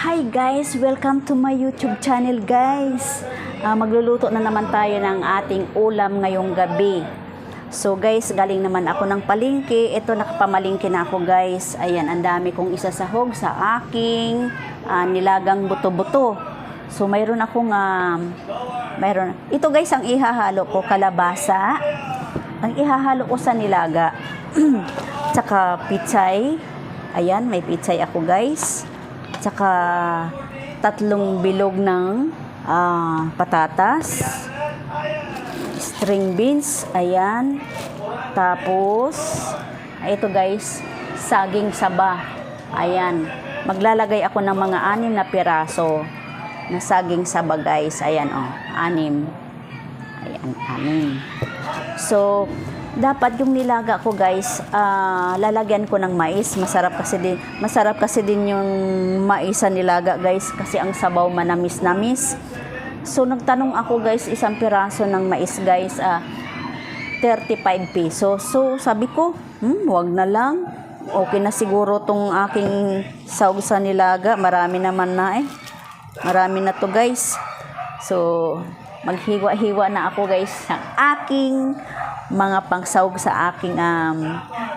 Hi guys! Welcome to my YouTube channel guys. Magluluto na naman tayo ng ating ulam ngayong gabi. So guys, galing naman ako ng palengke. Ito, nakapamalingke na ako guys. Ayan, ang dami kong isasahog sa aking nilagang buto-buto. So mayroon akong ito guys, ang ihahalo ko, kalabasa. Ang ihahalo ko sa nilaga. Tsaka pichay. Ayan, may pichay ako guys. Tsaka 3 bilog ng patatas, string beans, ayan. Tapos ito guys, saging saba. Ayan, maglalagay ako ng mga 6 na piraso na saging saba guys. Ayan, 6. Ayan, 6. So dapat yung nilaga ko guys, lalagyan ko ng mais. Masarap kasi din yung mais sa nilaga guys, kasi ang sabaw manamis-namis. So nagtanong ako guys, 1 piraso ng mais guys, 35 pesos. So sabi ko, wag na lang. Okay na siguro tong aking sahog sa nilaga. Marami naman na Marami na to guys. So maghiwa-hiwa na ako guys ng aking mga pangsahog sa aking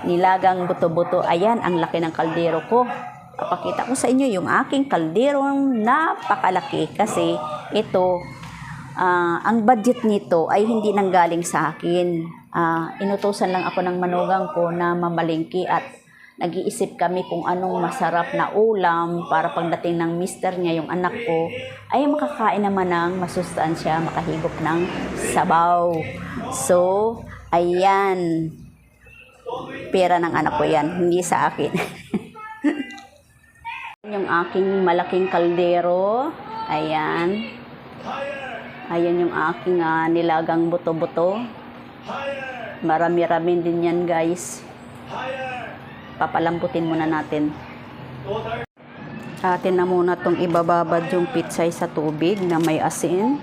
nilagang buto-buto. Ayan, ang laki ng kaldero ko. Papakita ko sa inyo yung aking kalderong napakalaki, kasi ito, ang budget nito ay hindi nanggaling sa akin. Inutusan lang ako ng manugang ko na mamalingki at nag-iisip kami kung anong masarap na ulam para pagdating ng mister niya, yung anak ko, ay makakain naman ng masustansya, makahigop ng sabaw. So, ayan, pera ng anak ko yan, hindi sa akin. Yung aking malaking kaldero, ayan. Ayan yung aking nilagang buto-buto. Marami-rami din yan guys. Papalambutin muna natin. Atin na muna itong ibababad yung pitsay sa tubig na may asin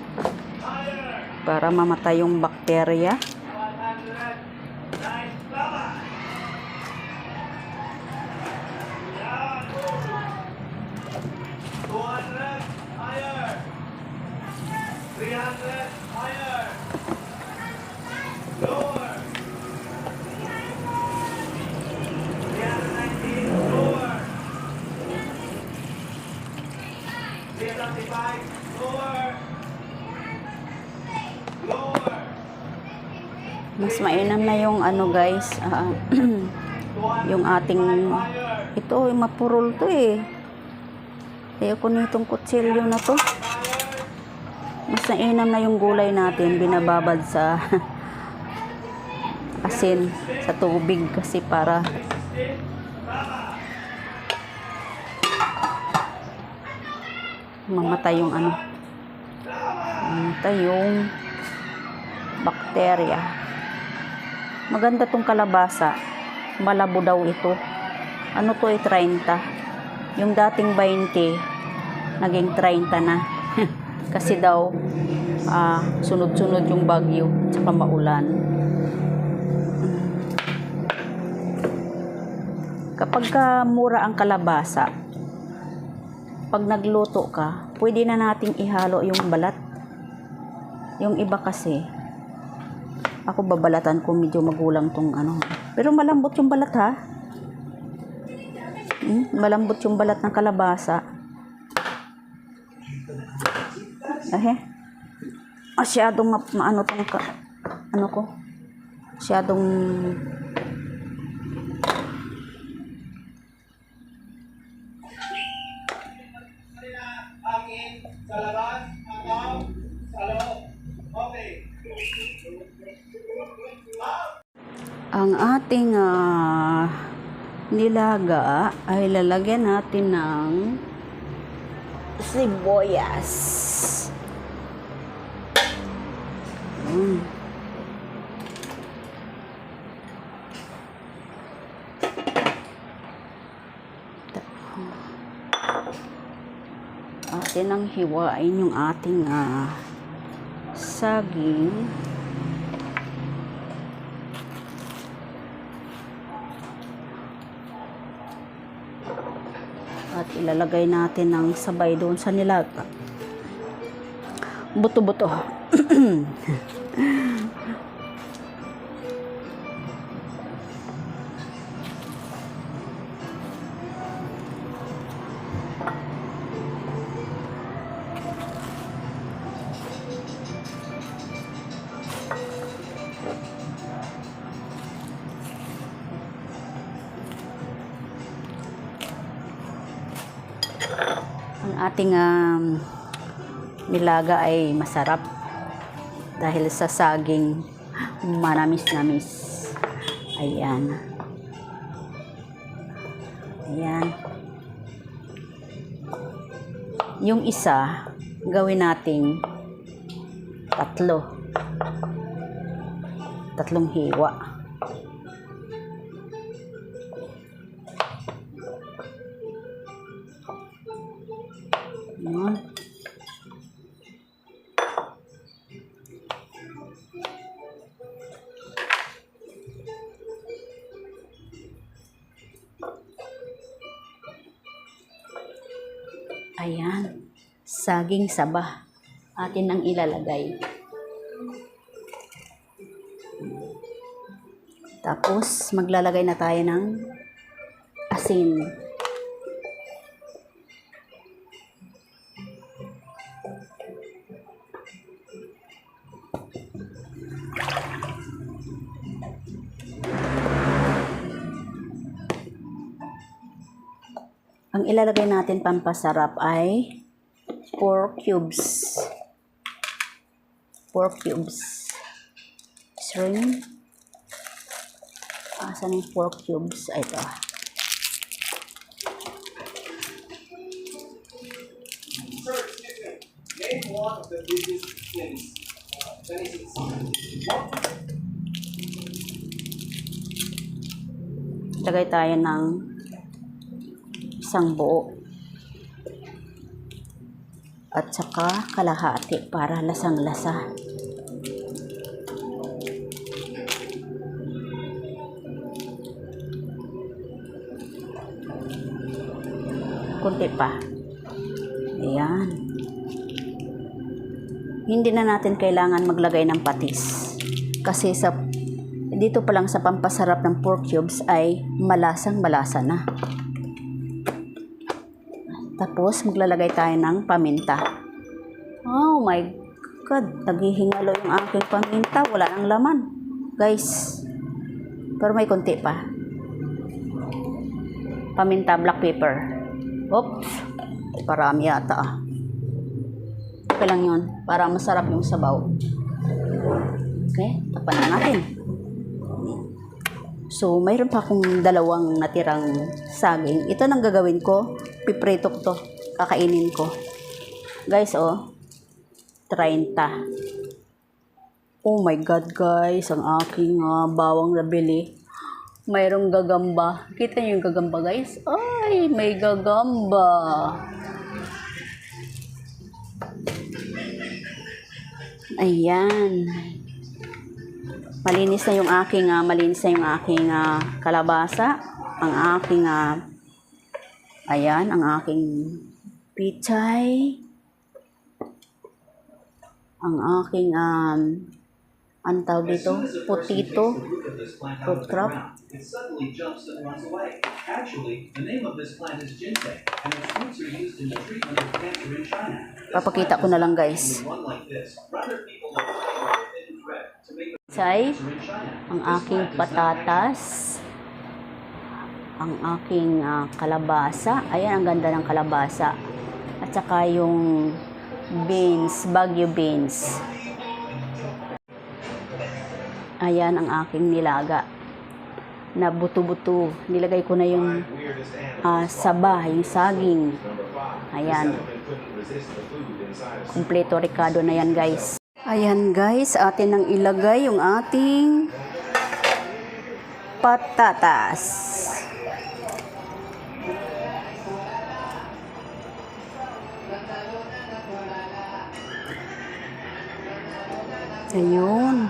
para mamatay yung bakterya. Mas mainam na yung guys, yung ating ito, mapurol to ayoko nitong kutsilyo na to. Mas mainam na yung gulay natin binababad sa asin, sa tubig, kasi para mamatay yung mamatay yung bakterya. Maganda tong kalabasa, malabo daw ito. Ano to 30. Yung dating 20 naging 30 na. Kasi daw sunod-sunod yung bagyo tsaka maulan. Kapag mura ang kalabasa, pag nagluto ka, pwede na nating ihalo yung balat. Yung iba kasi, ako babalatan ko, medyo magulang tong pero malambot yung balat malambot yung balat ng kalabasa. Masyadong tong ko, masyadong ang ating nilaga ay lalagyan natin ng sibuyas. Atin ang hiwain yung ating saging. At Ilalagay natin ng sabay doon sa nilaga. Buto-buto. Ang ating nilaga ay masarap dahil sa saging manamis-namis. Ayan. Ayan. Yung isa, gawin nating tatlong hiwa. Ayan. Ayan, saging saba atin ang ilalagay. Tapos maglalagay na tayo ng asin. Ang ilalagay natin pampasarap ay pork cubes. Pork cubes. Shrimp. Asan yung pork cubes? Ay, ito. Lagay tayo ng isang buo at saka kalahati para lasang-lasa. Kunti pa. Ayan. Hindi na natin kailangan maglagay ng patis kasi dito pa lang sa pampasarap ng pork cubes ay malasang-malasa na. Tapos, maglalagay tayo ng paminta. Oh my God! Naghihingalo yung aking paminta. Wala nang laman. Guys. Pero may konti pa. Paminta, black pepper. Oops! Parami yata. Okay lang yun. Para masarap yung sabaw. Okay? Tapan na natin. So, mayroon pa akong dalawang natirang saging. Ito nang gagawin ko. Piprito ko to. Kakainin ko. Guys, oh. 30. Oh my God, guys. Ang aking bawang nabili. Mayroong gagamba. Kita niyo yung gagamba, guys? Ay, may gagamba. Ayan. Malinis na yung aking kalabasa, ang aking ayan, ang aking pichay, ang aking ang tawag dito, potato, fruit crop. Papakita ko na lang, guys. Pichay, ang aking patatas, ang aking kalabasa. Ayan, ang ganda ng kalabasa. At saka yung beans, Baguio beans. Ayan ang aking nilaga na buto-buto. Nilagay ko na yung saba, yung saging. Ayan. Kompleto ricado na yan, guys. Ayan, guys, atin nang ilagay yung ating patatas. Ayun.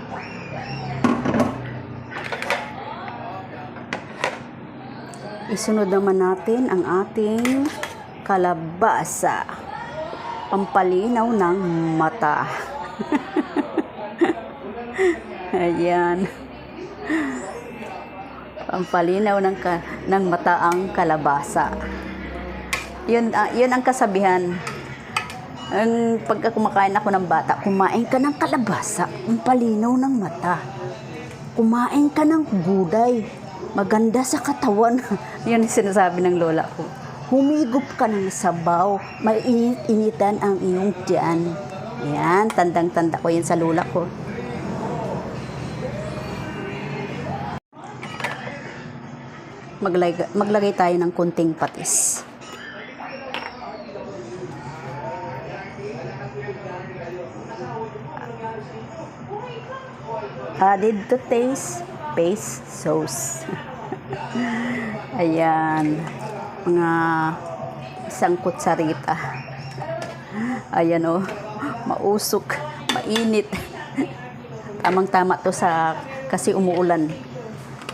Isunod naman natin ang ating kalabasa. Pampalinaw ng mata. Ayan. Pampalinaw ng mata ang kalabasa. Yun ang kasabihan. Ang pagka kumakain ako ng bata, kumain ka ng kalabasa, pampalinaw ng mata. Kumain ka ng gulay, maganda sa katawan. Yun ang sinasabi ng lola ko. Humigop ka ng sabaw, mainit-initan ang iyong tiyan. Yan, tandang-tanda ko yan sa lola ko. Maglagay tayo ng kunting patis. Added to taste, paste sauce. Ayan. Mga isang kutsarita. Ayan o. Mausok. Mainit. Tamang-tama to kasi umuulan.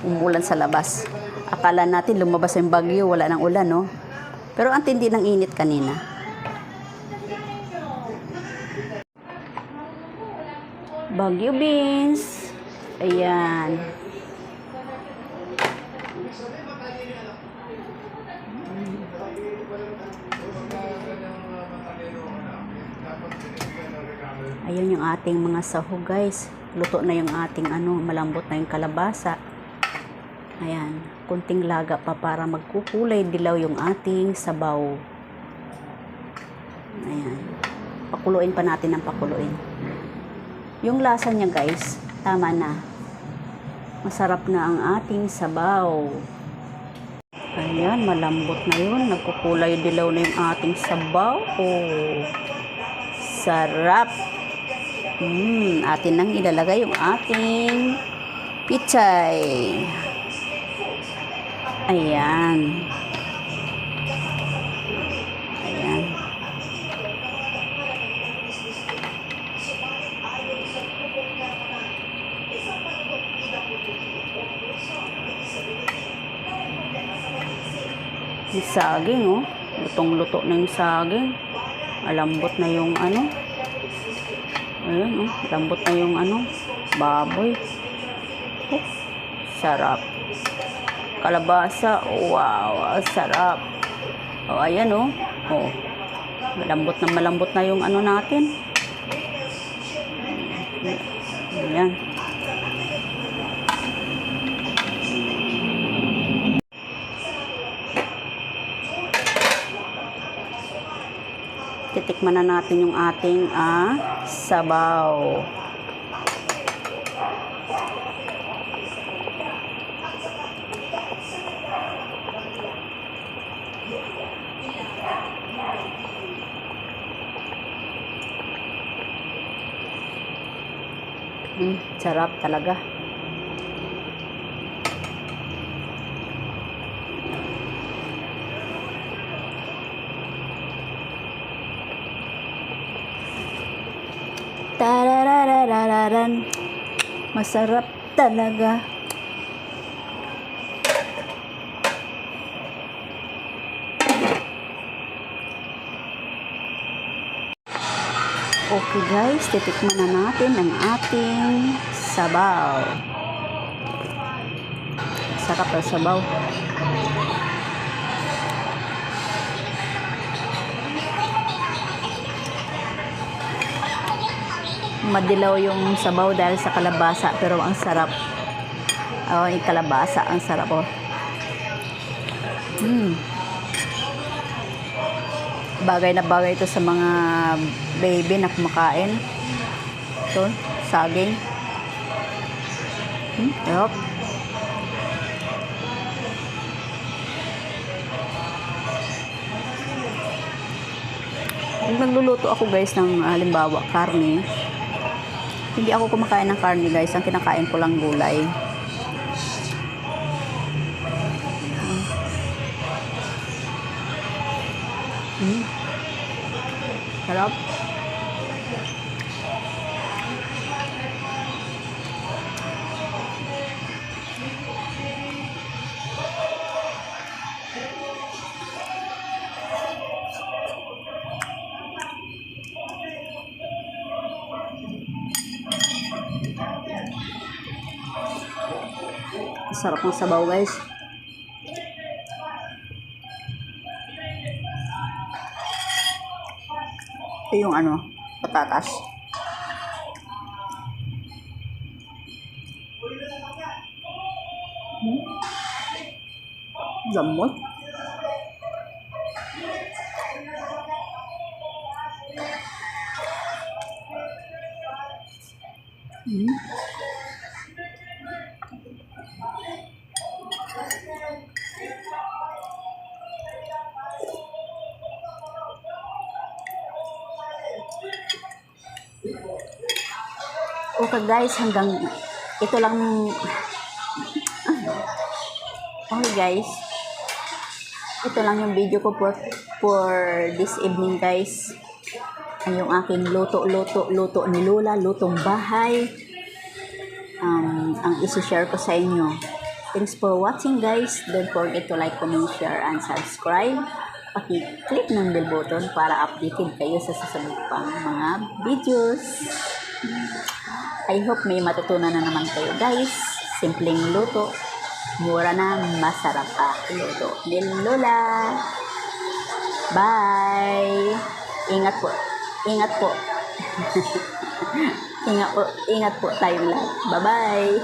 Umuulan sa labas. Akala natin lumabas yung bagyo, wala nang ulan, no? Pero ang tindi ng init kanina. Bagyo beans. Ayan. Ayan yung ating mga sahog, guys. Luto na yung ating malambot na yung kalabasa. Ayan, kunting laga pa para magkukulay dilaw yung ating sabaw. Ayan. Pakuluin pa natin ng pakuluin. Yung lasa niya, guys, tama na. Masarap na ang ating sabaw. Ayan, malambot na yun. Nagkukulay dilaw na yung ating sabaw. Oh, sarap. Atin nang ilalagay yung ating pichay. Ayan. Ayan. Yung saging, oh. Lutong-luto na yung saging. Malambot na yung Ayan, oh. Lambot na yung baboy. Oh, sarap. Kalabasa, wow, sarap. Oh, ayan, oh. Oh. Malambot na yung natin. Ayan. Titikman na natin yung ating sabaw. Sarap talaga. Tarararararan. Masarap talaga. Okay guys, titikman na natin ang ating sabaw. Sarap ang sabaw. Madilaw yung sabaw dahil sa kalabasa, pero ang sarap. Oh, yung kalabasa, ang sarap, oh. Bagay na bagay ito sa mga baby na kumakain. Ito, saging. Sarap. Pag nagluluto ako guys ng halimbawa karne, hindi ako kumakain ng karne guys, ang kinakain ko lang gulay. Sarap. Sarap ng sabaw, guys. Ito yung patatas. Lambot. Okay guys, hanggang ito lang. Okay guys, ito lang yung video ko for this evening guys. Ang yung aking luto ni Lola, lutong bahay. Ang isi-share ko sa inyo. Thanks for watching guys. Don't forget to like, comment, share, and subscribe. Paki-click ng bell button para updated kayo sa susunod pang mga videos. I hope may matutunan na naman kayo guys. Simpleng luto, mura na, masarap pa. Luto ni Lola. Bye! Ingat po. Ingat po. Ingat po tayong lahat. Bye-bye.